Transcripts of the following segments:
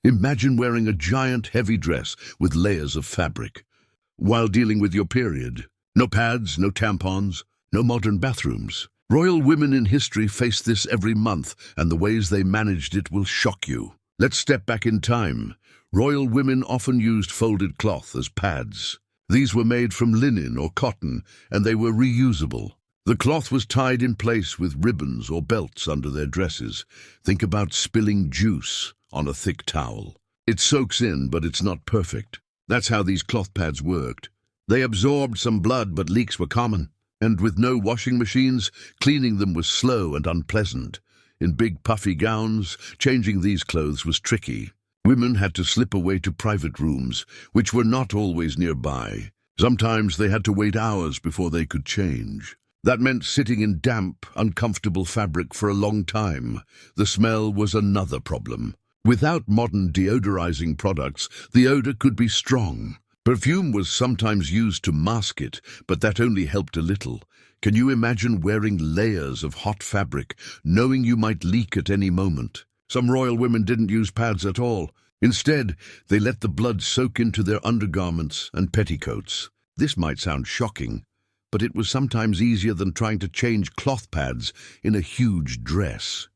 Imagine wearing a giant heavy dress with layers of fabric while dealing with your period. No pads, no tampons, no modern bathrooms. Royal women in history faced this every month, and the ways they managed it will shock you. Let's step back in time. Royal women often used folded cloth as pads. These were made from linen or cotton, and they were reusable. The cloth was tied in place with ribbons or belts under their dresses. Think about spilling juice on a thick towel. It soaks in, but it's not perfect. That's how these cloth pads worked. They absorbed some blood, but leaks were common. And with no washing machines, cleaning them was slow and unpleasant. In big puffy gowns, changing these clothes was tricky. Women had to slip away to private rooms, which were not always nearby. Sometimes they had to wait hours before they could change. That meant sitting in damp, uncomfortable fabric for a long time. The smell was another problem. Without modern deodorizing products, the odor could be strong. Perfume was sometimes used to mask it, but that only helped a little. Can you imagine wearing layers of hot fabric, knowing you might leak at any moment? Some royal women didn't use pads at all. Instead, they let the blood soak into their undergarments and petticoats. This might sound shocking, but it was sometimes easier than trying to change cloth pads in a huge dress.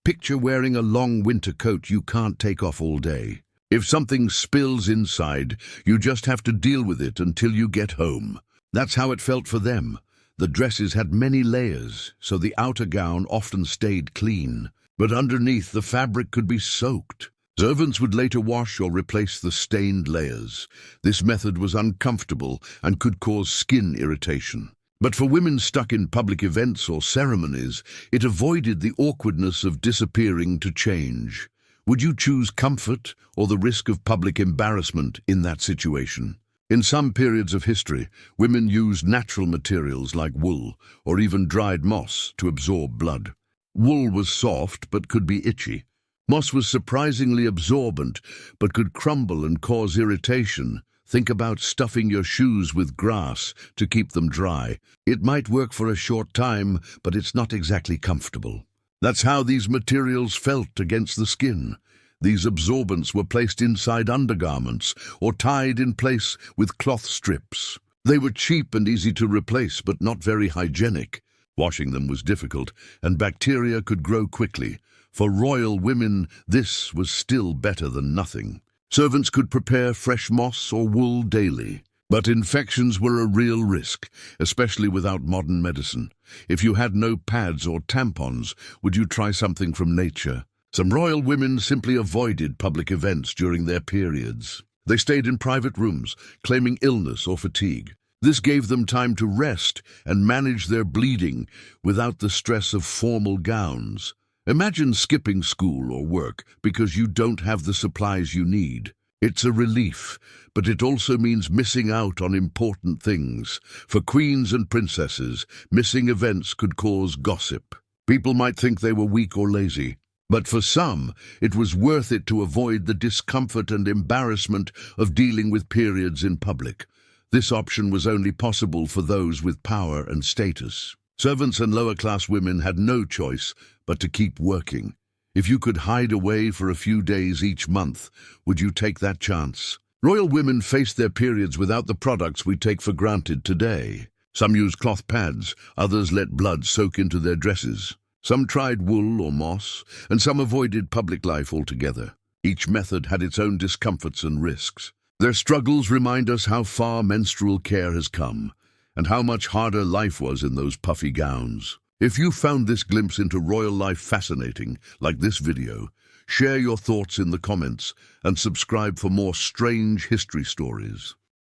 Picture wearing a long winter coat you can't take off all day. If something spills inside, you just have to deal with it until you get home. That's how it felt for them. The dresses had many layers, so the outer gown often stayed clean. But underneath, the fabric could be soaked. Servants would later wash or replace the stained layers. This method was uncomfortable and could cause skin irritation. But for women stuck in public events or ceremonies, it avoided the awkwardness of disappearing to change. Would you choose comfort or the risk of public embarrassment in that situation? In some periods of history, women used natural materials like wool or even dried moss to absorb blood. Wool was soft but could be itchy. Moss was surprisingly absorbent but could crumble and cause irritation. Think about stuffing your shoes with grass to keep them dry. It might work for a short time, but it's not exactly comfortable. That's how these materials felt against the skin. These absorbents were placed inside undergarments or tied in place with cloth strips. They were cheap and easy to replace, but not very hygienic. Washing them was difficult, and bacteria could grow quickly. For royal women, this was still better than nothing. Servants could prepare fresh moss or wool daily. But infections were a real risk, especially without modern medicine. If you had no pads or tampons, would you try something from nature? Some royal women simply avoided public events during their periods. They stayed in private rooms, claiming illness or fatigue. This gave them time to rest and manage their bleeding without the stress of formal gowns. Imagine skipping school or work because you don't have the supplies you need. It's a relief, but it also means missing out on important things. For queens and princesses, missing events could cause gossip. People might think they were weak or lazy, but for some, it was worth it to avoid the discomfort and embarrassment of dealing with periods in public. This option was only possible for those with power and status. Servants and lower-class women had no choice but to keep working. If you could hide away for a few days each month, would you take that chance? Royal women faced their periods without the products we take for granted today. Some used cloth pads, others let blood soak into their dresses. Some tried wool or moss, and some avoided public life altogether. Each method had its own discomforts and risks. Their struggles remind us how far menstrual care has come, and how much harder life was in those puffy gowns. If you found this glimpse into royal life fascinating, like this video, share your thoughts in the comments and subscribe for more strange history stories.